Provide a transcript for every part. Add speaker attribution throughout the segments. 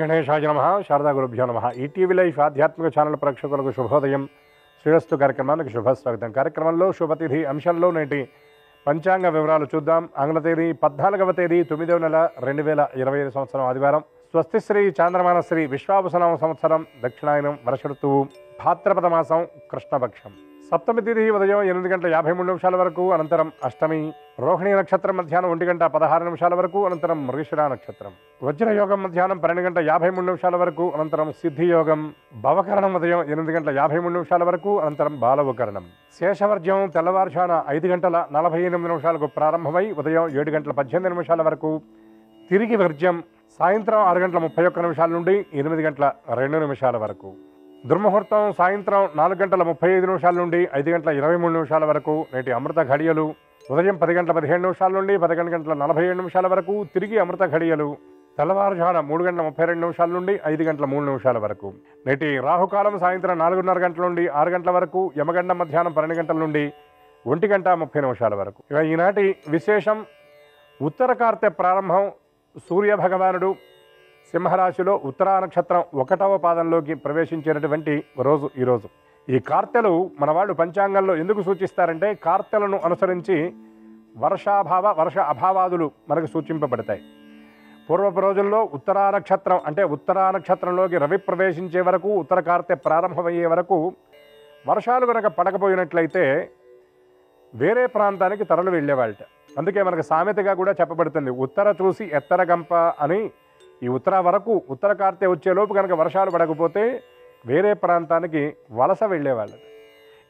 Speaker 1: గణేశాయ నమః. శారదా గురుభ్యో నమః. ఈటీవీ లైఫ్ ఆధ్యాత్మిక ఛానల్ ప్రేక్షకులకు శుభోదయం. శ్రీరస్తు కార్యక్రమానికి శుభస్వాగతం. కార్యక్రమంలో శుభతిథి అంశంలో నేటి పంచాంగ వివరాలు చూద్దాం. ఆంగ్ల తేదీ 14వ తేదీ 9వ నెల 2025 సంవత్సరం ఆదివారం. స్వస్తిశ్రీ చాంద్రమానశ్రీ విశ్వావసనామ సంవత్సరం దక్షిణాయనం వర్ష ఋతువు భాద్రపద మాసం కృష్ణపక్షం. సప్తమి తిథి ఉదయం 8:53 వరకు, అనంతరం అష్టమి. రోహిణి నక్షత్రం మధ్యాహ్నం 1:16 వరకు, అనంతరం మృగశిర నక్షత్రం. వజ్రయోగం మధ్యాహ్నం 12:53 వరకు, అనంతరం సిద్ధియోగం. భవకరణం ఉదయం 8:53 వరకు, అనంతరం బాలవకరణం. శేషవర్జ్యం తెల్లవారుజామున 5:48 ప్రారంభమై ఉదయం 7:18 వరకు. తిరిగి వర్జ్యం సాయంత్రం 6:31 నుండి 8:02 వరకు. దుర్ముహూర్తం సాయంత్రం 4:35 నుండి 5:23 వరకు. నేటి అమృత ఘడియలు ఉదయం 10:17 నుండి 11:47 వరకు. తిరిగి అమృత ఘడియలు తెల్లవారుజామున 3:32 నుండి 5:03 వరకు. నేటి రాహుకాలం సాయంత్రం 4:30 గంటల నుండి 6 గంటల వరకు. యమగండం మధ్యాహ్నం 12 గంటల నుండి 1:30 వరకు. ఇక ఈనాటి విశేషం ఉత్తర కార్తె ప్రారంభం. సూర్య భగవానుడు సింహరాశిలో ఉత్తరా నక్షత్రం 1వ పాదంలోకి ప్రవేశించినటువంటి రోజు ఈరోజు. ఈ కార్తెలు మన వాళ్ళు పంచాంగంలో ఎందుకు సూచిస్తారంటే, కార్తెలను అనుసరించి వర్షాభావ వర్ష అభావాదులు మనకు సూచింపబడతాయి. పూర్వపు రోజుల్లో ఉత్తరా నక్షత్రం అంటే ఉత్తరా నక్షత్రంలోకి రవి ప్రవేశించే వరకు, ఉత్తర కార్తె ప్రారంభమయ్యే వరకు వర్షాలు కనుక పడకపోయినట్లయితే వేరే ప్రాంతానికి తరలి వెళ్ళేవాళ్ళట. అందుకే మనకు సామెతగా కూడా చెప్పబడుతుంది, ఉత్తర చూసి ఎత్తర గంప అని. ఈ ఉత్తర వరకు ఉత్తర కార్తె వచ్చేలోపు కనుక వర్షాలు పడకపోతే వేరే ప్రాంతానికి వలస వెళ్ళేవాళ్ళు.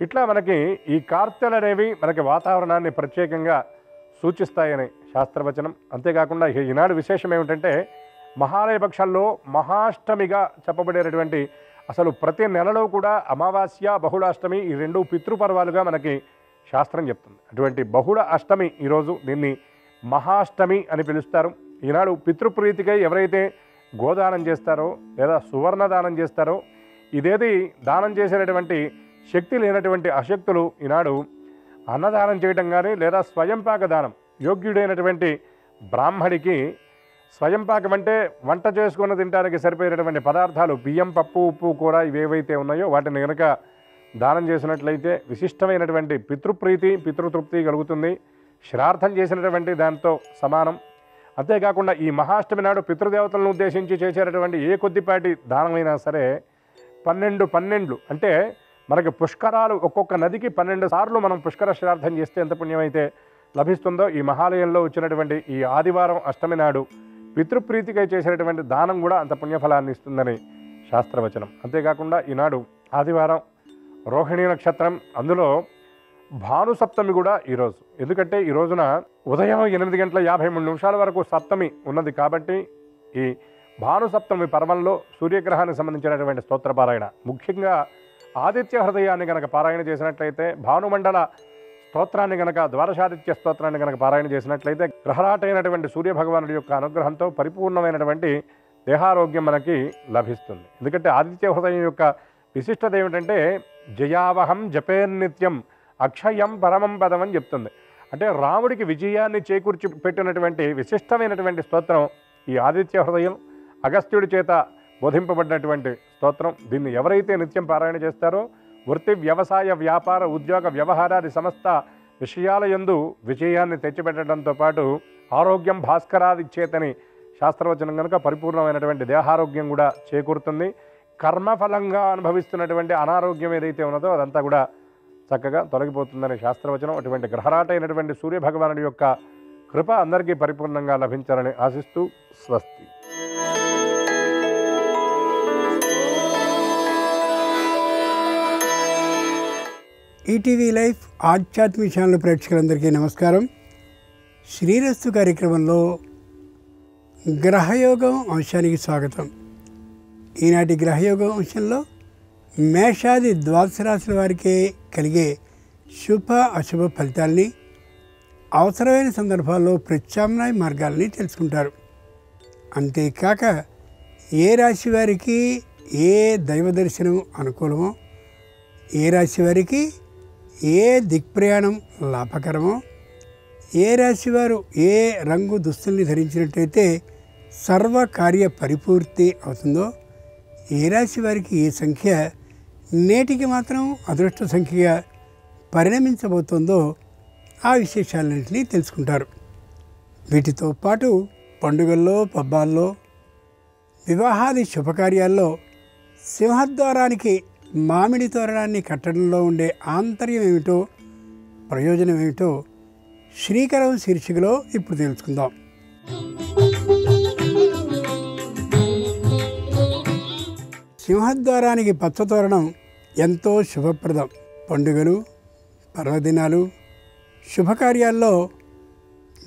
Speaker 1: ఇట్లా మనకి ఈ కార్తెలు అనేవి మనకి వాతావరణాన్ని ప్రత్యేకంగా సూచిస్తాయని శాస్త్రవచనం. అంతేకాకుండా ఈనాడు విశేషం ఏమిటంటే, మహాలయ పక్షంలో మహాష్టమిగా చెప్పబడేటటువంటి, అసలు ప్రతి నెలలో కూడా అమావాస్య బహుళాష్టమి ఈ రెండు పితృపర్వాలుగా మనకి శాస్త్రం చెప్తుంది. అటువంటి బహుళ అష్టమి ఈరోజు, దీన్ని మహాష్టమి అని పిలుస్తారు. ఈనాడు పితృప్రీతికై ఎవరైతే గోదానం చేస్తారో లేదా సువర్ణదానం చేస్తారో, ఇదేది దానం చేసేటటువంటి శక్తి లేనటువంటి అశక్తులు ఈనాడు అన్నదానం చేయటం కానీ లేదా స్వయంపాక దానం, యోగ్యుడైనటువంటి బ్రాహ్మడికి స్వయంపాకం అంటే వంట చేసుకుని తినడానికి సరిపోయేటటువంటి పదార్థాలు, బియ్యం, పప్పు, ఉప్పు, కూర ఇవేవైతే ఉన్నాయో వాటిని కనుక దానం చేసినట్లయితే విశిష్టమైనటువంటి పితృప్రీతి పితృతృప్తి కలుగుతుంది. శ్రార్థం చేసినటువంటి దాంతో సమానం. అంతేకాకుండా ఈ మహాష్టమి నాడు పితృదేవతలను ఉద్దేశించి చేసేటటువంటి ఏ కొద్దిపాటి దానమైనా సరే 12 అంటే మనకి పుష్కరాలు, ఒక్కొక్క నదికి 12 సార్లు మనం పుష్కర శ్రార్థం చేస్తే ఎంత పుణ్యమైతే లభిస్తుందో, ఈ మహాలయంలో వచ్చినటువంటి ఈ ఆదివారం అష్టమి నాడు పితృప్రీతికై చేసేటటువంటి దానం కూడా అంత పుణ్యఫలాన్ని ఇస్తుందని శాస్త్రవచనం. అంతేకాకుండా ఈనాడు ఆదివారం రోహిణి నక్షత్రం, అందులో భానుసప్తమి కూడా ఈరోజు. ఎందుకంటే ఈ రోజున ఉదయం 8:53 వరకు సప్తమి ఉన్నది కాబట్టి ఈ భానుసప్తమి పర్వంలో సూర్యగ్రహానికి సంబంధించినటువంటి స్తోత్రపారాయణ, ముఖ్యంగా ఆదిత్య హృదయాన్ని కనుక పారాయణ చేసినట్లయితే, భానుమండల స్తోత్రాన్ని కనుక, ద్వాదశాదిత్య స్తోత్రాన్ని కనుక పారాయణ చేసినట్లయితే గ్రహరాటైనటువంటి సూర్యభగవానుడి యొక్క అనుగ్రహంతో పరిపూర్ణమైనటువంటి దేహారోగ్యం మనకి లభిస్తుంది. ఎందుకంటే ఆదిత్య హృదయం యొక్క విశిష్టత ఏమిటంటే, జయావహం జపేర్నిత్యం అక్షయం పరమం పదం అని చెప్తుంది. అంటే రాముడికి విజయాన్ని చేకూర్చి పెట్టినటువంటి విశిష్టమైనటువంటి స్తోత్రం ఈ ఆదిత్య హృదయం, అగస్త్యుడి చేత బోధింపబడినటువంటి స్తోత్రం. దీన్ని ఎవరైతే నిత్యం పారాయణ చేస్తారో వృత్తి, వ్యవసాయ, వ్యాపార, ఉద్యోగ, వ్యవహారాది సమస్త విషయాల యందు విజయాన్ని తెచ్చిపెట్టడంతో పాటు ఆరోగ్యం భాస్కరాది చేతని శాస్త్రవచనం కనుక పరిపూర్ణమైనటువంటి దేహారోగ్యం కూడా చేకూరుతుంది. కర్మఫలంగా అనుభవిస్తున్నటువంటి అనారోగ్యం ఏదైతే ఉన్నదో అదంతా కూడా చక్కగా తొలగిపోతుందని శాస్త్రవచనం. అటువంటి గ్రహరాటైనటువంటి సూర్యభగవానుడి యొక్క కృప అందరికీ పరిపూర్ణంగా లభించాలని ఆశిస్తూ స్వస్తి.
Speaker 2: ఈటీవీ లైఫ్ ఆధ్యాత్మిక ఛానల్ ప్రేక్షకులందరికీ నమస్కారం. శ్రీరస్తు కార్యక్రమంలో గ్రహయోగం అంశానికి స్వాగతం. ఈనాటి గ్రహయోగం అంశంలో మేషాది ద్వాదశ రాశుల వారికి కలిగే శుభ అశుభ ఫలితాల్ని, అవసరమైన సందర్భాల్లో ప్రత్యామ్నాయ మార్గాల్ని తెలుసుకుంటారు. అంతేకాక ఏ రాశి వారికి ఏ దైవ దర్శనం అనుకూలమో, ఏ రాశి వారికి ఏ దిక్ప్రయాణం లాభకరమో, ఏ రాశివారు ఏ రంగు దుస్తుల్ని ధరించినట్లయితే సర్వకార్య పరిపూర్తి అవుతుందో, ఏ రాశి వారికి ఏ సంఖ్య నేటికి మాత్రం అదృష్ట సంఖ్యగా పరిణమించబోతోందో ఆ విశేషాలన్నింటినీ తెలుసుకుంటారు. వీటితో పాటు పండుగల్లో, పబ్బాల్లో, వివాహాది శుభకార్యాల్లో సింహద్వారానికి మామిడి తోరణాన్ని కట్టడంలో ఉండే ఆంతర్యం ఏమిటో, ప్రయోజనం ఏమిటో శ్రీకరం శీర్షికలో ఇప్పుడు తెలుసుకుందాం. సింహద్వారానికి పచ్చతోరణం ఎంతో శుభప్రదం. పండుగలు, పర్వదినాలు, శుభకార్యాల్లో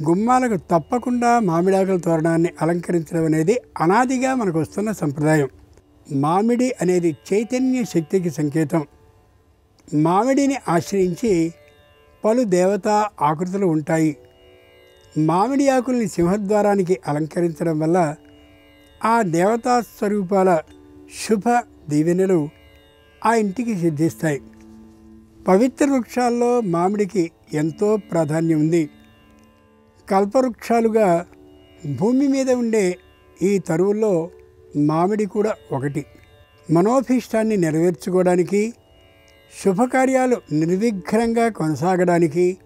Speaker 2: గుమ్మాలకు తప్పకుండా మామిడాకుల తోరణాన్ని అలంకరించడం అనేది అనాదిగా మనకు వస్తున్న సంప్రదాయం. మామిడి అనేది చైతన్య శక్తికి సంకేతం. మామిడిని ఆశ్రయించి పలు దేవతా ఆకృతులు ఉంటాయి. మామిడి ఆకుల్ని సింహద్వారానికి అలంకరించడం వల్ల ఆ దేవతా స్వరూపాల శుభ దీవెనలు ఆ ఇంటికి సిద్ధిస్తాయి. పవిత్ర వృక్షాల్లో మామిడికి ఎంతో ప్రాధాన్యం ఉంది. కల్పవృక్షాలుగా భూమి మీద ఉండే ఈ తరువుల్లో మామిడి కూడా ఒకటి. మనోభీష్టాన్ని నెరవేర్చుకోవడానికి, శుభకార్యాలు నిర్విఘ్నంగా కొనసాగడానికి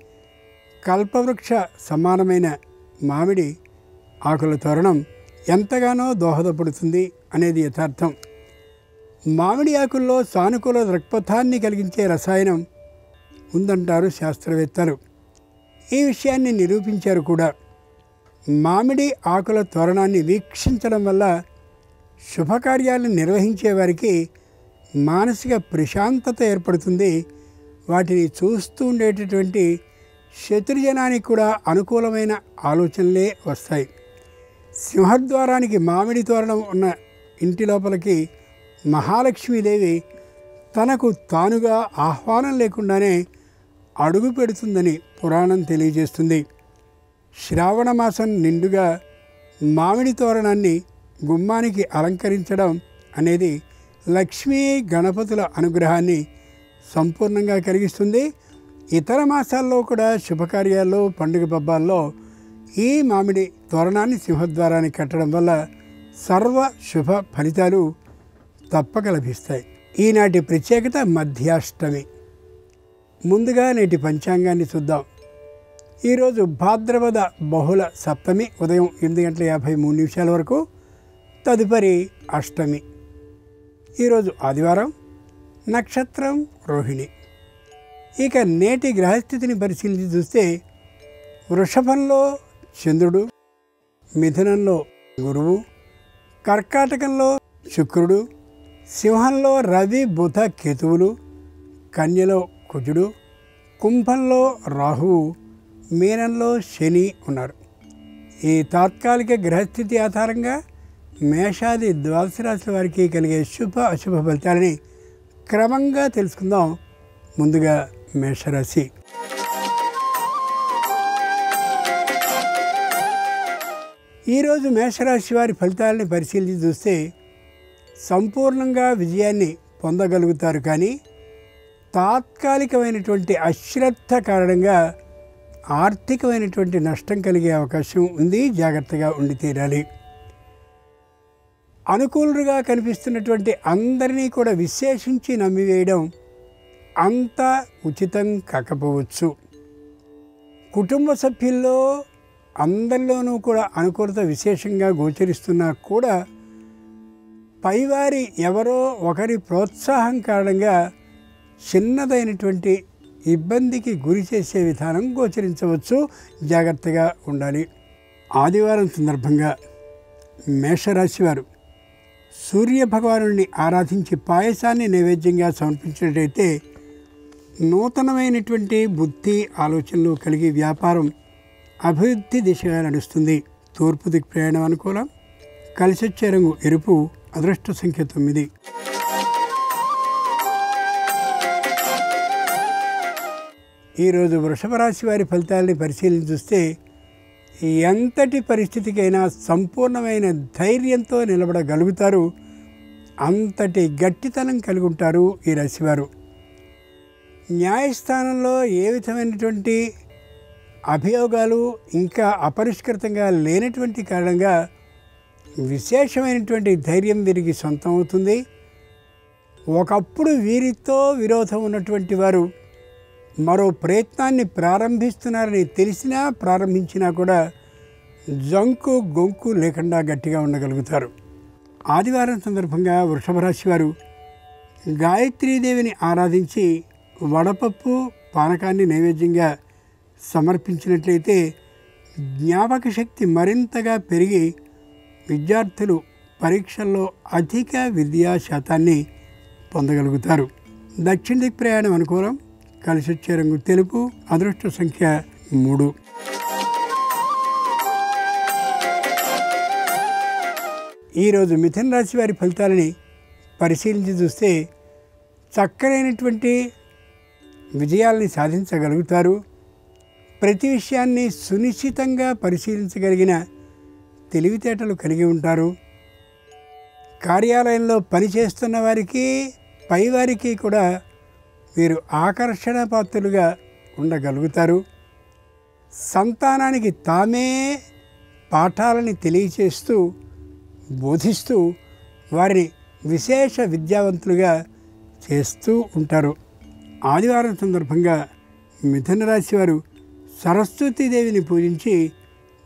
Speaker 2: కల్పవృక్ష సమానమైన మామిడి ఆకుల తోరణం ఎంతగానో దోహదపడుతుంది అనేది యథార్థం. మామిడి ఆకుల్లో సానుకూల దృక్పథాన్ని కలిగించే రసాయనం ఉందంటారు శాస్త్రవేత్తలు. ఈ విషయాన్ని నిరూపించారు కూడా. మామిడి ఆకుల తోరణాన్ని వీక్షించడం వల్ల శుభకార్యాలను నిర్వహించే వారికి మానసిక ప్రశాంతత ఏర్పడుతుంది. వాటిని చూస్తూ ఉండేటటువంటి శత్రుజనానికి కూడా అనుకూలమైన ఆలోచనలే వస్తాయి. సింహద్వారానికి మామిడి తోరణం ఉన్న ఇంటి లోపలికి మహాలక్ష్మీదేవి తనకు తానుగా ఆహ్వానం లేకుండానే అడుగు పెడుతుందని పురాణం తెలియజేస్తుంది. శ్రావణ మాసం నిండుగా మామిడి తోరణాన్ని గుమ్మానికి అలంకరించడం అనేది లక్ష్మీ గణపతుల అనుగ్రహాన్ని సంపూర్ణంగా కలిగిస్తుంది. ఇతర మాసాల్లో కూడా శుభకార్యాల్లో, పండుగ పబ్బాల్లో ఈ మామిడి తోరణాన్ని సింహద్వారానికి కట్టడం వల్ల సర్వ శుభ ఫలితాలు తప్పక లభిస్తాయి. ఈనాటి ప్రత్యేకత మధ్యాష్టమి. ముందుగా నేటి పంచాంగాన్ని చూద్దాం. ఈరోజు భాద్రపద బహుళ సప్తమి ఉదయం 8:53 వరకు, తదుపరి అష్టమి. ఈరోజు ఆదివారం, నక్షత్రం రోహిణి. ఇక నేటి గ్రహస్థితిని పరిశీలించి చూస్తే వృషభంలో చంద్రుడు, మిథునంలో గురువు, కర్కాటకంలో శుక్రుడు, సింహంలో రవి బుధ కేతువులు, కన్యలో కుజుడు, కుంభంలో రాహువు, మీనంలో శని ఉన్నారు. ఈ తాత్కాలిక గ్రహస్థితి ఆధారంగా మేషాది ద్వాదశ రాశుల వారికి కలిగే శుభ అశుభ ఫలితాలని క్రమంగా తెలుసుకుందాం. ముందుగా మేషరాశి. ఈరోజు మేషరాశి వారి ఫలితాలని పరిశీలించి చూస్తే సంపూర్ణంగా విజయాన్ని పొందగలుగుతారు. కానీ తాత్కాలికమైనటువంటి అశ్రద్ధ కారణంగా ఆర్థికమైనటువంటి నష్టం కలిగే అవకాశం ఉంది. జాగ్రత్తగా ఉండి తీరాలి. అనుకూలుగా కనిపిస్తున్నటువంటి అందరినీ కూడా విశేషించి నమ్మివేయడం అంత ఉచితం కాకపోవచ్చు. కుటుంబ సభ్యుల్లో అందరిలోనూ కూడా అనుకూలత విశేషంగా గోచరిస్తున్నా కూడా పైవారి ఎవరో ఒకరి ప్రోత్సాహం కారణంగా చిన్నదైనటువంటి ఇబ్బందికి గురి చేసే విధానం గోచరించవచ్చు. జాగ్రత్తగా ఉండాలి. ఆదివారం సందర్భంగా మేషరాశి వారు సూర్య భగవానుడిని ఆరాధించి పాయసాన్ని నైవేద్యంగా సమర్పించినట్టయితే నూతనమైనటువంటి బుద్ధి ఆలోచనలు కలిగి వ్యాపారం అభివృద్ధి దిశగా నడుస్తుంది. తూర్పు దిక్కు ప్రయాణం అనుకూలం. కలిసొచ్చే రంగు ఎరుపు. అదృష్ట సంఖ్య 9. ఈరోజు వృషభ రాశి వారి ఫలితాలని పరిశీలించి చూస్తే ఎంతటి పరిస్థితికైనా సంపూర్ణమైన ధైర్యంతో నిలబడగలుగుతారు. అంతటి గట్టితనం కలిగి ఉంటారు ఈ రాశివారు. న్యాయస్థానంలో ఏ విధమైనటువంటి అభియోగాలు ఇంకా అపరిష్కృతంగా లేనటువంటి కారణంగా విశేషమైనటువంటి ధైర్యం వీరికి సొంతం అవుతుంది. ఒకప్పుడు వీరితో విరోధం ఉన్నటువంటి వారు మరో ప్రయత్నాన్ని ప్రారంభిస్తున్నారని తెలిసినా ప్రారంభించినా కూడా జంకు గొంకు లేకుండా గట్టిగా ఉండగలుగుతారు. ఆదివారం సందర్భంగా వృషభ రాశి వారు గాయత్రీదేవిని ఆరాధించి వడపప్పు పానకాన్ని నైవేద్యంగా సమర్పించినట్లయితే జ్ఞాపక శక్తి మరింతగా పెరిగి విద్యార్థులు పరీక్షల్లో అధిక విద్యా శాతాన్ని పొందగలుగుతారు. దక్షిణ దిక్ ప్రయాణం అనుకూలం. కలిసి వచ్చే రంగు తెలుపు. అదృష్ట సంఖ్య 3. ఈరోజు మిథున రాశి వారి ఫలితాలని పరిశీలించి చూస్తే చక్కనైనటువంటి విజయాల్ని సాధించగలుగుతారు. ప్రతి విషయాన్ని సునిశ్చితంగా పరిశీలించగలిగిన తెలివితేటలు కలిగి ఉంటారు. కార్యాలయంలో పనిచేస్తున్న వారికి పైవారికి కూడా వీరు ఆకర్షణ పాత్రులుగా ఉండగలుగుతారు. సంతానానికి తామే పాఠాలని తెలియచేస్తూ బోధిస్తూ వారిని విశేష విద్యావంతులుగా చేస్తూ ఉంటారు. ఆదివారం సందర్భంగా మిథున రాశి వారు సరస్వతీదేవిని పూజించి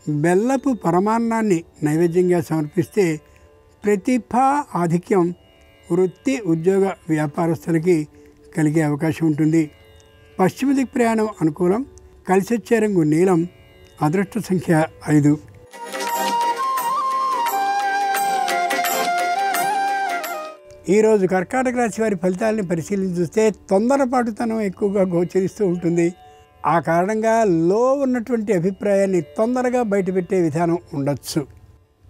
Speaker 2: బెల్లపు పరమాన్నాన్ని నైవేద్యంగా సమర్పిస్తే ప్రతిభా ఆధిక్యం వృత్తి ఉద్యోగ వ్యాపారస్తులకి కలిగే అవకాశం ఉంటుంది. పశ్చిమ దిక్ ప్రయాణం అనుకూలం. కలిసి వచ్చే రంగు నీలం. అదృష్ట సంఖ్య 5. ఈరోజు కర్కాటక రాశి వారి ఫలితాలని పరిశీలించి చూస్తే తొందరపాటుతనం ఎక్కువగా గోచరిస్తూ ఉంటుంది. ఆ కారణంగా లో ఉన్నటువంటి అభిప్రాయాన్ని తొందరగా బయటపెట్టే విధానం ఉండొచ్చు.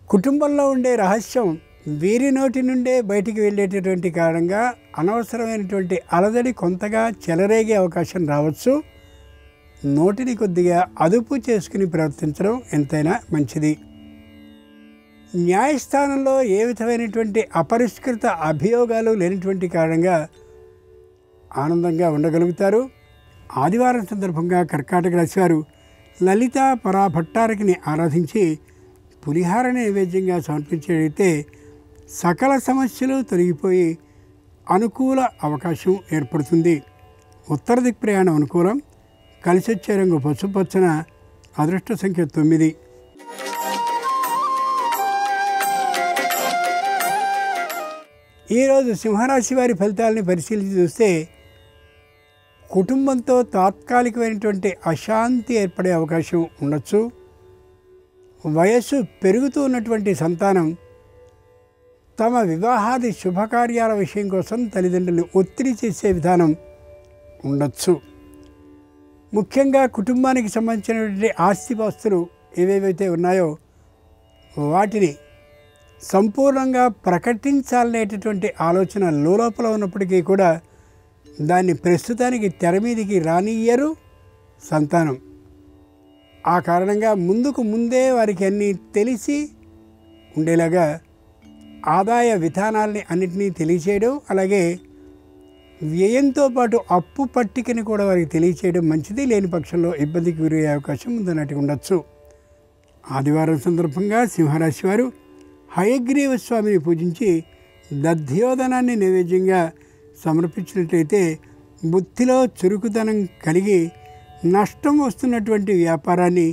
Speaker 2: కుటుంబంలో ఉండే రహస్యం వీరి నోటి నుండే బయటికి వెళ్ళేటటువంటి కారణంగా అనవసరమైనటువంటి అలజడి కొంతగా చెలరేగే అవకాశం రావచ్చు. నోటిని కొద్దిగా అదుపు చేసుకుని ప్రవర్తించడం ఎంతైనా మంచిది. న్యాయస్థానంలో ఏ విధమైనటువంటి అపరిష్కృత అభియోగాలు లేనటువంటి కారణంగా ఆనందంగా ఉండగలుగుతారు. ఆదివారం సందర్భంగా కర్కాటక రాశి వారు లలిత పరాభట్టారకిని ఆరాధించి పులిహార నైవేద్యంగా సమర్పించేటైతే సకల సమస్యలు తొలగిపోయి అనుకూల అవకాశం ఏర్పడుతుంది. ఉత్తర దిక్ ప్రయాణం అనుకూలం. కలిసి వచ్చే రంగు పసుపచ్చన. అదృష్ట సంఖ్య 9. ఈరోజు సింహరాశి వారి ఫలితాలని పరిశీలించి చూస్తే కుటుంబంతో తాత్కాలికమైనటువంటి అశాంతి ఏర్పడే అవకాశం ఉండొచ్చు. వయస్సు పెరుగుతూ ఉన్నటువంటి సంతానం తమ వివాహాది శుభకార్యాల విషయం కోసం తల్లిదండ్రులను ఒత్తిడి చేసే విధానం ఉండొచ్చు. ముఖ్యంగా కుటుంబానికి సంబంధించినటువంటి ఆస్తిపాస్తులు ఏవేవైతే ఉన్నాయో వాటిని సంపూర్ణంగా ప్రకటించాలనేటటువంటి ఆలోచన లోపల ఉన్నప్పటికీ కూడా దాన్ని ప్రస్తుతానికి తెర మీదికి రానియ్యరు సంతానం. ఆ కారణంగా ముందే వారికి అన్నీ తెలిసి ఉండేలాగా ఆదాయ విధానాల్ని అన్నింటినీ తెలియచేయడం, అలాగే వ్యయంతో పాటు అప్పు పట్టికని కూడా వారికి తెలియచేయడం మంచిది. లేని పక్షంలో ఇబ్బందికి గురయ్యే అవకాశం ముందునాటికి ఉండొచ్చు. ఆదివారం సందర్భంగా సింహరాశి వారు హయగ్రీవ స్వామిని పూజించి దధ్యోదనాన్ని నైవేద్యంగా సమర్పించినట్లయితే బుద్ధిలో చురుకుదనం కలిగి నష్టం వస్తున్నటువంటి వ్యాపారాన్ని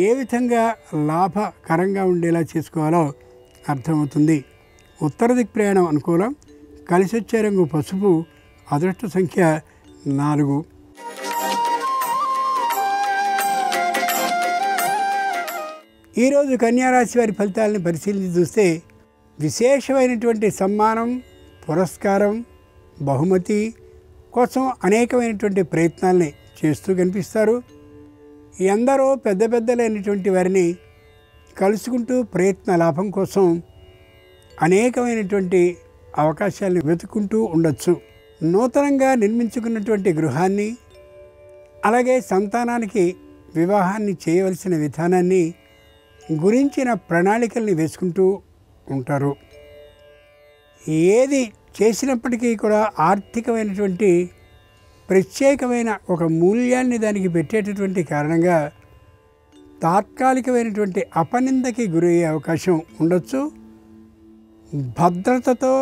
Speaker 2: ఏ విధంగా లాభకరంగా ఉండేలా చేసుకోవాలో అర్థమవుతుంది. ఉత్తర దిక్ ప్రయాణం అనుకూలం. కలిసి వచ్చే రంగు పసుపు. అదృష్ట సంఖ్య 4. ఈరోజు కన్యారాశి వారి ఫలితాలను పరిశీలించి చూస్తే విశేషమైనటువంటి సన్మానం, పురస్కారం, బహుమతి కోసం అనేకమైనటువంటి ప్రయత్నాల్ని చేస్తూ కనిపిస్తారు. ఎందరో పెద్దలైనటువంటి వారిని కలుసుకుంటూ ప్రయత్న లాభం కోసం అనేకమైనటువంటి అవకాశాలను వెతుక్కుంటూ ఉండొచ్చు. నూతనంగా నిర్మించుకున్నటువంటి గృహాన్ని, అలాగే సంతానానికి వివాహాన్ని చేయవలసిన విధానాన్ని గురించిన ప్రణాళికల్ని వేసుకుంటూ ఉంటారు. ఏది చేసినప్పటికీ కూడా ఆర్థికమైనటువంటి ప్రత్యేకమైన ఒక మూల్యాన్ని దానికి పెట్టేటటువంటి కారణంగా తాత్కాలికమైనటువంటి అపనిందకి గురయ్యే అవకాశం ఉండొచ్చు. భద్రతతో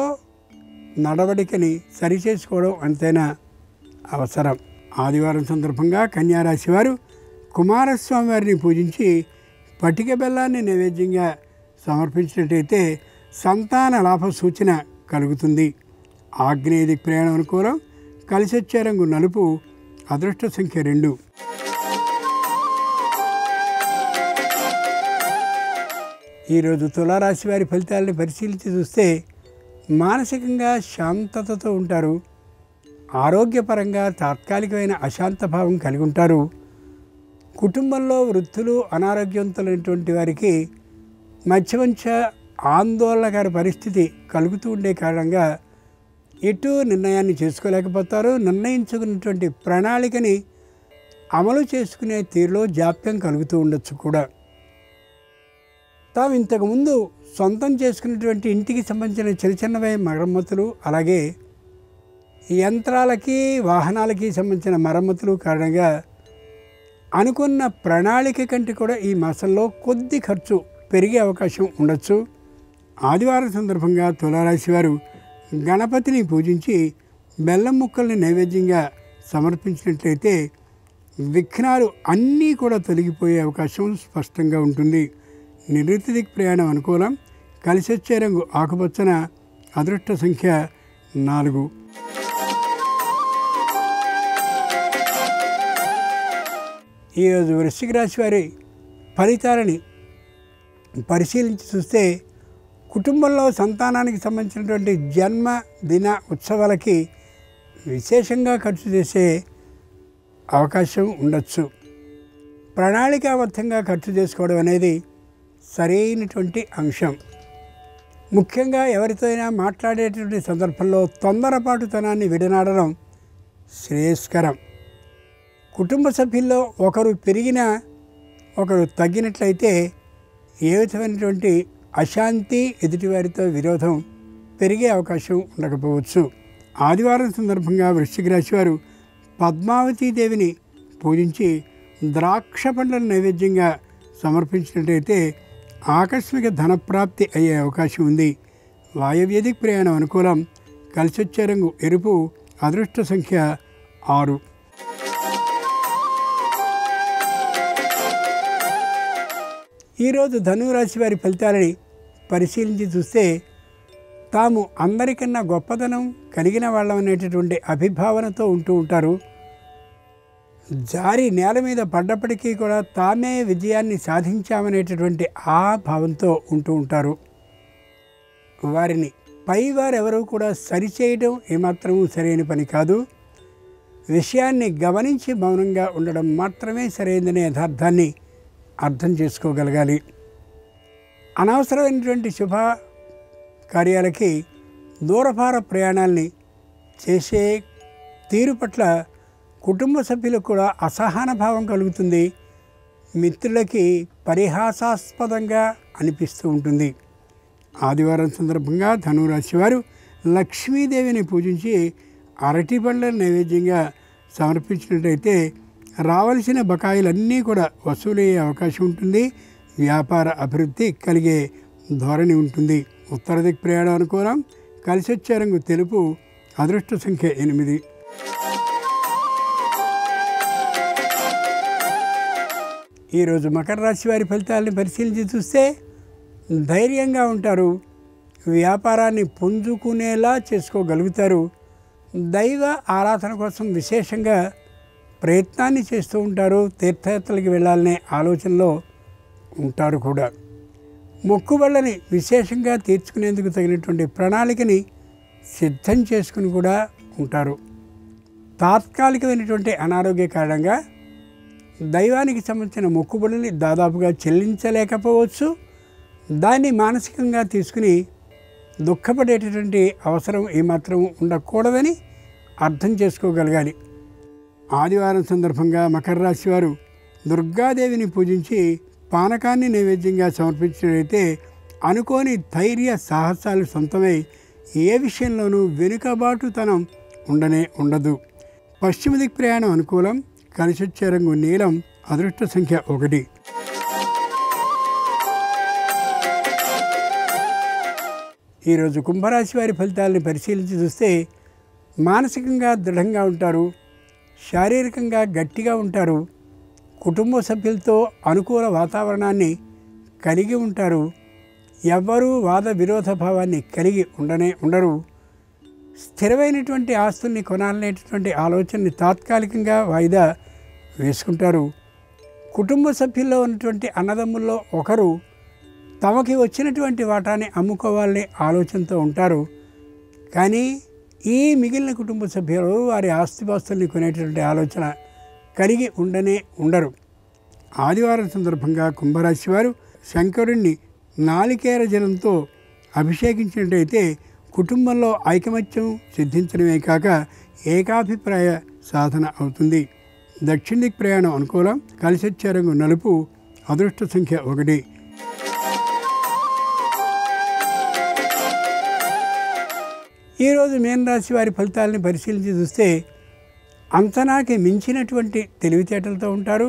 Speaker 2: నడవడికని సరిచేసుకోవడం అంతేనా అవసరం. ఆదివారం సందర్భంగా కన్యారాశి వారు కుమారస్వామి వారిని పూజించి పటిక బెల్లాన్ని నైవేద్యంగా సమర్పించినట్టయితే సంతాన లాభ సూచన కలుగుతుంది. ఆగ్నేయ దిక్ ప్రయాణం అనుకూలం. కలిసి వచ్చే రంగు నలుపు. అదృష్ట సంఖ్య 2. ఈరోజు తులారాశి వారి ఫలితాలను పరిశీలించి చూస్తే మానసికంగా శాంతతతో ఉంటారు. ఆరోగ్యపరంగా తాత్కాలికమైన అశాంత భావం కలిగి ఉంటారు. కుటుంబంలో వృద్ధులు అనారోగ్యవంతులైనటువంటి వారికి మధ్య ఆందోళనకర పరిస్థితి కలుగుతూ ఉండే కారణంగా ఎటు నిర్ణయాన్ని చేసుకోలేకపోతారు. నిర్ణయించుకున్నటువంటి ప్రణాళికని అమలు చేసుకునే తీరులో జాప్యం కలుగుతూ ఉండొచ్చు కూడా. తాము ఇంతకుముందు సొంతం చేసుకున్నటువంటి ఇంటికి సంబంధించిన చిన్న చిన్నవే మరమ్మతులు, అలాగే యంత్రాలకి వాహనాలకి సంబంధించిన మరమ్మతులు కారణంగా అనుకున్న ప్రణాళిక కంటే కూడా ఈ మాసంలో కొద్ది ఖర్చు పెరిగే అవకాశం ఉండొచ్చు. ఆదివారం సందర్భంగా తులారాశి వారు గణపతిని పూజించి బెల్లం ముక్కల్ని నైవేద్యంగా సమర్పించినట్లయితే విఘ్నాలు అన్నీ కూడా తొలగిపోయే అవకాశం స్పష్టంగా ఉంటుంది. నివృత్తి దిక్ ప్రయాణం అనుకూలం. కలిసి వచ్చే రంగు ఆకుపచ్చన. అదృష్ట సంఖ్య 4. ఈరోజు వృశ్చిక రాశి వారి ఫలితాలని పరిశీలించి చూస్తే కుటుంబంలో సంతానానికి సంబంధించినటువంటి జన్మదిన ఉత్సవాలకి విశేషంగా ఖర్చు చేసే అవకాశం ఉండొచ్చు. ప్రణాళికాబద్ధంగా ఖర్చు చేసుకోవడం అనేది సరైనటువంటి అంశం. ముఖ్యంగా ఎవరితో అయినా మాట్లాడేటువంటి సందర్భంలో తొందరపాటుతనాన్ని విడనాడడం శ్రేయస్కరం. కుటుంబ సభ్యుల్లో ఒకరు పెరిగినా ఒకరు తగ్గినట్లయితే ఏ విధమైనటువంటి అశాంతి, ఎదుటివారితో విరోధం పెరిగే అవకాశం ఉండకపోవచ్చు. ఆదివారం సందర్భంగా వృశ్చిక రాశి వారు పద్మావతీదేవిని పూజించి ద్రాక్ష పండ్లను నైవేద్యంగా సమర్పించినట్టయితే ఆకస్మిక ధనప్రాప్తి అయ్యే అవకాశం ఉంది. వాయవ్యదిక్ ప్రయాణం అనుకూలం. కలిసి వచ్చే రంగు ఎరుపు. అదృష్ట సంఖ్య 6. ఈరోజు ధనురాశి వారి ఫలితాలని పరిశీలించి చూస్తే తాము అందరికన్నా గొప్పదనం కలిగిన వాళ్ళం అనేటటువంటి అభిభావనతో ఉంటూ ఉంటారు. జారి నేల మీద పడ్డప్పటికీ కూడా తామే విజయాన్ని సాధించామనేటటువంటి ఆ భావంతో ఉంటూ ఉంటారు. వారిని పైవారెవరూ కూడా సరిచేయడం ఏమాత్రమూ సరైన పని కాదు. విషయాన్ని గమనించి మౌనంగా ఉండడం మాత్రమే సరైనదనే యథార్థాన్ని అర్థం చేసుకోగలగాలి. అనవసరమైనటువంటి శుభ కార్యాలకి దూరభార ప్రయాణాలని చేసే తీరు పట్ల కుటుంబ సభ్యులకు కూడా అసహన భావం కలుగుతుంది. మిత్రులకి పరిహాసాస్పదంగా అనిపిస్తూ ఉంటుంది. ఆదివారం సందర్భంగా ధనురాశి వారు లక్ష్మీదేవిని పూజించి అరటి పండ్లను నైవేద్యంగా సమర్పించినట్టయితే రావాల్సిన బకాయిలన్నీ కూడా వసూలయ్యే అవకాశం ఉంటుంది. వ్యాపార అభివృద్ధి కలిగే ధోరణి ఉంటుంది. ఉత్తర దిక్ ప్రయాణం అనుకూలం. కలిసి వచ్చే రంగు తెలుపు. అదృష్ట సంఖ్య 8. ఈరోజు మకర రాశి వారి ఫలితాలను పరిశీలించి చూస్తే ధైర్యంగా ఉంటారు. వ్యాపారాన్ని పుంజుకునేలా చేసుకోగలుగుతారు. దైవ ఆరాధన కోసం విశేషంగా ప్రయత్నాన్ని చేస్తూ ఉంటారు. తీర్థయాత్రలకు వెళ్ళాలనే ఆలోచనలో ఉంటారు కూడా. మొక్కుబళ్ళని విశేషంగా తీర్చుకునేందుకు తగినటువంటి ప్రణాళికని సిద్ధం చేసుకుని కూడా ఉంటారు. తాత్కాలికమైనటువంటి అనారోగ్య కారణంగా దైవానికి సంబంధించిన మొక్కుబడులని దాదాపుగా చెల్లించలేకపోవచ్చు. దాన్ని మానసికంగా తీసుకుని దుఃఖపడేటటువంటి అవసరం ఏమాత్రం ఉండకూడదని అర్థం చేసుకోగలగాలి. ఆదివారం సందర్భంగా మకర రాశి వారు దుర్గాదేవిని పూజించి పానకాన్ని నైవేద్యంగా సమర్పించినట్లయితే అనుకోని ధైర్య సాహసాలు సొంతమై ఏ విషయంలోనూ వెనుకబాటుతనం ఉండదు. పశ్చిమ దిక్ ప్రయాణం అనుకూలం. కలిసి వచ్చే రంగు నీలం. అదృష్ట సంఖ్య 1. ఈరోజు కుంభరాశి వారి ఫలితాలని పరిశీలించి చూస్తే మానసికంగా దృఢంగా ఉంటారు, శారీరకంగా గట్టిగా ఉంటారు, కుటుంబ సభ్యులతో అనుకూల వాతావరణాన్ని కలిగి ఉంటారు, ఎవ్వరూ వాద విరోధ భావాన్ని కలిగి ఉండరు, స్థిరమైనటువంటి ఆస్తుల్ని కొనాలనేటటువంటి ఆలోచనని తాత్కాలికంగా వాయిదా వేసుకుంటారు. కుటుంబ సభ్యుల్లో ఉన్నటువంటి అన్నదమ్ముల్లో ఒకరు తమకి వచ్చినటువంటి వాటాని అమ్ముకోవాలనే ఆలోచనతో ఉంటారు. కానీ ఈ మిగిలిన కుటుంబ సభ్యులు వారి ఆస్తిపాస్తుల్ని కొనేటటువంటి ఆలోచన కలిగి ఉండరు. ఆదివారం సందర్భంగా కుంభరాశి వారు శంకరుణ్ణి నాలికేర జలంతో అభిషేకించినట్టయితే కుటుంబంలో ఐకమత్యం సిద్ధించడమే కాక ఏకాభిప్రాయ సాధన అవుతుంది. దక్షిణ దిక్ ప్రయాణం అనుకూలం. కలిసొచ్చే రంగు నలుపు. అదృష్ట సంఖ్య 1. ఈరోజు మీనరాశి వారి ఫలితాలని పరిశీలించి చూస్తే అంచనాకి మించినటువంటి తెలివితేటలతో ఉంటారు.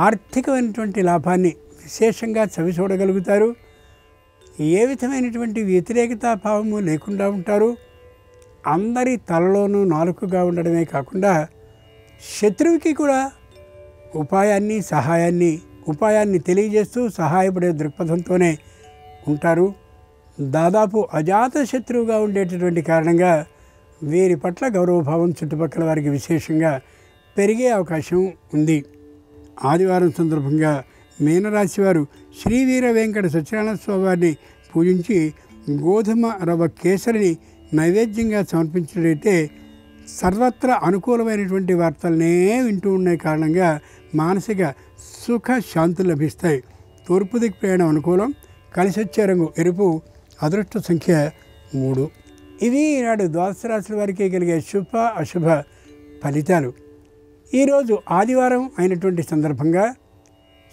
Speaker 2: ఆర్థికమైనటువంటి లాభాన్ని విశేషంగా చవిచూడగలుగుతారు. ఏ విధమైనటువంటి వ్యతిరేకతా భావము లేకుండా ఉంటారు. అందరి తలలోనూ నాలుకగా ఉండడమే కాకుండా శత్రువుకి కూడా ఉపాయాన్ని తెలియజేస్తూ సహాయపడే దృక్పథంతోనే ఉంటారు. దాదాపు అజాత శత్రువుగా ఉండేటటువంటి కారణంగా వీరి పట్ల గౌరవభావం చుట్టుపక్కల వారికి విశేషంగా పెరిగే అవకాశం ఉంది. ఆదివారం సందర్భంగా మీనరాశి వారు శ్రీ వీర వెంకట సత్యనారాయణ స్వామి వారిని పూజించి గోధుమ రవ్వ కేసరిని నైవేద్యంగా సమర్పించినట్లయితే సర్వత్రా అనుకూలమైనటువంటి వార్తలనే వింటూ ఉన్న కారణంగా మానసిక సుఖ శాంతులు లభిస్తాయి. తూర్పు దిక్కు ప్రయాణం అనుకూలం. కలిసొచ్చే రంగు ఎరుపు. అదృష్ట సంఖ్య 3. ఇవి ఈనాడు ద్వాదశ రాశుల వారికి కలిగే శుభ అశుభ ఫలితాలు. ఈరోజు ఆదివారం అయినటువంటి సందర్భంగా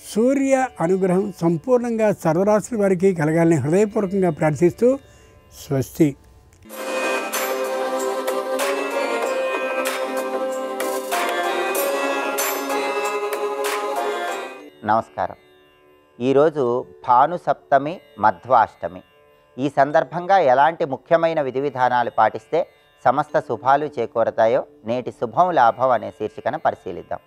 Speaker 2: సూర్య అనుగ్రహం సంపూర్ణంగా సర్వరాశుల వారికి కలగాలని హృదయపూర్వకంగా ప్రార్థిస్తూ స్వస్తి.
Speaker 3: నమస్కారం. ఈరోజు భాను సప్తమి, మధ్వాష్టమి. ఈ సందర్భంగా ఎలాంటి ముఖ్యమైన విధి విధానాలు పాటిస్తే సమస్త శుభాలు చేకూరతాయో నేటి శుభం లాభం అనే శీర్షికను పరిశీలిద్దాం.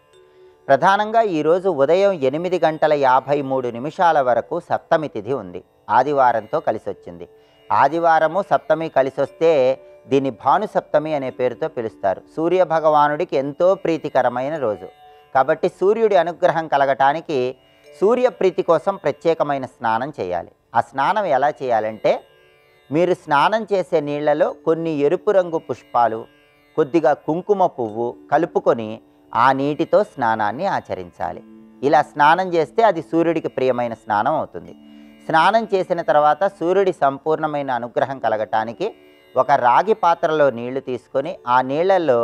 Speaker 3: ప్రధానంగా ఈరోజు ఉదయం 8:53 వరకు సప్తమి తిథి ఉంది. ఆదివారంతో కలిసి వచ్చింది. ఆదివారము సప్తమి కలిసి వస్తే దీన్ని భాను సప్తమి అనే పేరుతో పిలుస్తారు. సూర్య భగవానుడికి ఎంతో ప్రీతికరమైన రోజు కాబట్టి సూర్యుడి అనుగ్రహం కలగటానికి సూర్య ప్రీతి కోసం ప్రత్యేకమైన స్నానం చేయాలి. ఆ స్నానం ఎలా చేయాలంటే, మీరు స్నానం చేసే నీళ్లలో కొన్ని ఎరుపు రంగు పుష్పాలు, కొద్దిగా కుంకుమ పువ్వు కలుపుకొని ఆ నీటితో స్నానాన్ని ఆచరించాలి. ఇలా స్నానం చేస్తే అది సూర్యుడికి ప్రియమైన స్నానం అవుతుంది. స్నానం చేసిన తర్వాత సూర్యుడి సంపూర్ణమైన అనుగ్రహం కలగటానికి ఒక రాగి పాత్రలో నీళ్లు తీసుకొని ఆ నీళ్లలో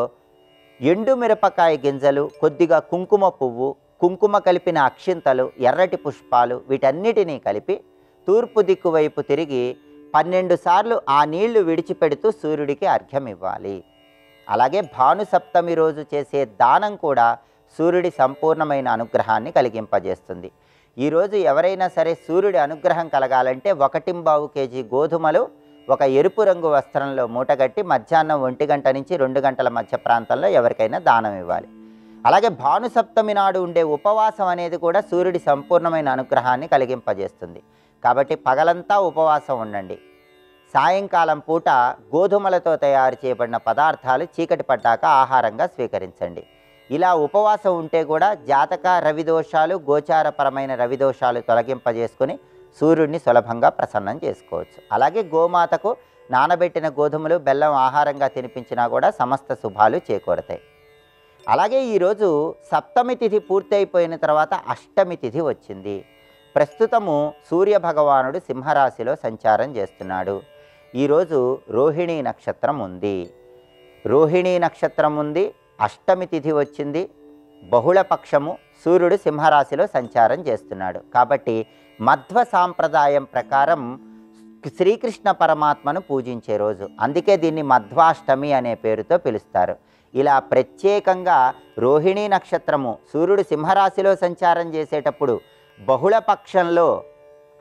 Speaker 3: ఎండు మిరపకాయ గింజలు, కొద్దిగా కుంకుమ పువ్వు, కుంకుమ కలిపిన అక్షింతలు, ఎర్రటి పుష్పాలు వీటన్నిటినీ కలిపి తూర్పు దిక్కు వైపు తిరిగి 12 సార్లు ఆ నీళ్లు విడిచిపెడుతూ సూర్యుడికి అర్ఘ్యం ఇవ్వాలి. అలాగే భాను సప్తమి రోజు చేసే దానం కూడా సూర్యుడి సంపూర్ణమైన అనుగ్రహాన్ని కలిగింపజేస్తుంది. ఈరోజు ఎవరైనా సరే సూర్యుడి అనుగ్రహం కలగాలంటే 1.25 కేజీ గోధుమలు ఒక ఎరుపు రంగు వస్త్రంలో మూటగట్టి మధ్యాహ్నం 1 గంట నుంచి 2 గంటల మధ్య ప్రాంతంలో ఎవరికైనా దానం ఇవ్వాలి. అలాగే భాను సప్తమి నాడు ఉండే ఉపవాసం అనేది కూడా సూర్యుడి సంపూర్ణమైన అనుగ్రహాన్ని కలిగింపజేస్తుంది. కాబట్టి పగలంతా ఉపవాసం ఉండండి. సాయంకాలం పూట గోధుమలతో తయారు చేయబడిన పదార్థాలు చీకటి పడ్డాక ఆహారంగా స్వీకరించండి. ఇలా ఉపవాసం ఉంటే కూడా జాతక రవిదోషాలు, గోచారపరమైన రవిదోషాలు తొలగింపజేసుకొని సూర్యుడిని సులభంగా ప్రసన్నం చేసుకోవచ్చు. అలాగే గోమాతకు నానబెట్టిన గోధుమలు, బెల్లం ఆహారంగా తినిపించినా కూడా సమస్త శుభాలు చేకూరతాయి. అలాగే ఈరోజు సప్తమి తిథి పూర్తయిపోయిన తర్వాత అష్టమి తిథి వచ్చింది. ప్రస్తుతము సూర్య భగవానుడు సింహరాశిలో సంచారం చేస్తున్నాడు. ఈరోజు రోహిణీ నక్షత్రం ఉంది. రోహిణీ నక్షత్రం ఉంది, అష్టమి తిథి వచ్చింది, బహుళపక్షము, సూర్యుడు సింహరాశిలో సంచారం చేస్తున్నాడు. కాబట్టి మధ్వ సాంప్రదాయం ప్రకారం శ్రీకృష్ణ పరమాత్మను పూజించే రోజు. అందుకే దీన్ని మధ్వాష్టమి అనే పేరుతో పిలుస్తారు. ఇలా ప్రత్యేకంగా రోహిణీ నక్షత్రము సూర్యుడు సింహరాశిలో సంచారం చేసేటప్పుడు బహుళపక్షంలో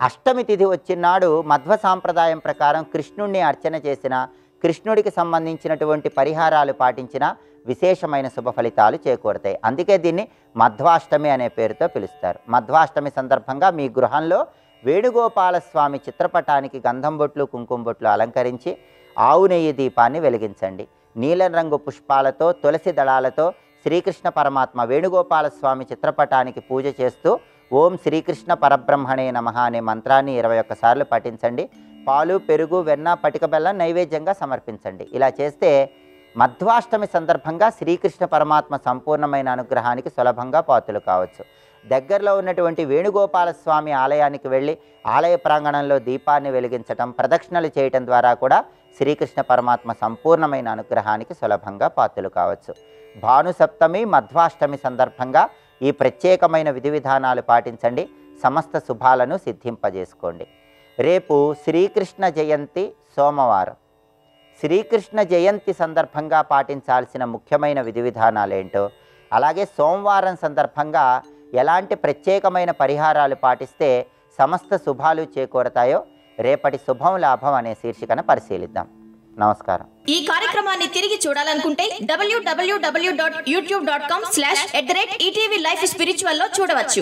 Speaker 3: అష్టమి తిథి వచ్చినాడు మధ్వ సాంప్రదాయం ప్రకారం కృష్ణుణ్ణి అర్చన చేసిన, కృష్ణుడికి సంబంధించినటువంటి పరిహారాలు పాటించిన విశేషమైన శుభ ఫలితాలు చేకూరుతాయి. అందుకే దీన్ని మధ్వాష్టమి అనే పేరుతో పిలుస్తారు. మధ్వాష్టమి సందర్భంగా మీ గృహంలో వేణుగోపాల స్వామి చిత్రపటానికి గంధం బొట్లు, కుంకుమ బొట్లు అలంకరించి ఆవు నెయ్యి దీపాన్ని వెలిగించండి. నీలం రంగు పుష్పాలతో, తులసి దళాలతో శ్రీకృష్ణ పరమాత్మ వేణుగోపాల స్వామి చిత్రపటానికి పూజ చేస్తూ ఓం శ్రీకృష్ణ పరబ్రహ్మణే నమః అనే మంత్రాన్ని 21 సార్లు పఠించండి. పాలు, పెరుగు, వెన్న, పటిక బెల్లం నైవేద్యంగా సమర్పించండి. ఇలా చేస్తే మధ్వాష్టమి సందర్భంగా శ్రీకృష్ణ పరమాత్మ సంపూర్ణమైన అనుగ్రహానికి సులభంగా పాత్రలు కావచ్చు. దగ్గరలో ఉన్నటువంటి వేణుగోపాల స్వామి ఆలయానికి వెళ్ళి ఆలయ ప్రాంగణంలో దీపాన్ని వెలిగించటం, ప్రదక్షిణలు చేయటం ద్వారా కూడా శ్రీకృష్ణ పరమాత్మ సంపూర్ణమైన అనుగ్రహానికి సులభంగా పాత్రలు కావచ్చు. భానుసప్తమి, మధ్వాష్టమి సందర్భంగా ఈ ప్రత్యేకమైన విధి విధానాలు పాటించండి. సమస్త శుభాలను సిద్ధింపజేసుకోండి. రేపు శ్రీకృష్ణ జయంతి సోమవారం. శ్రీకృష్ణ జయంతి సందర్భంగా పాటించాల్సిన ముఖ్యమైన విధి విధానాలు ఏంటో, అలాగే సోమవారం సందర్భంగా ఎలాంటి ప్రత్యేకమైన పరిహారాలు పాటిస్తే సమస్త శుభాలు చేకూరతాయో రేపటి శుభం లాభం అనే శీర్షికను పరిశీలిద్దాం. నమస్కారం.
Speaker 4: ఈ కార్యక్రమాన్ని తిరిగి చూడాలనుకుంటే www.youtube.com/ETV Life Spiritual లో చూడవచ్చు.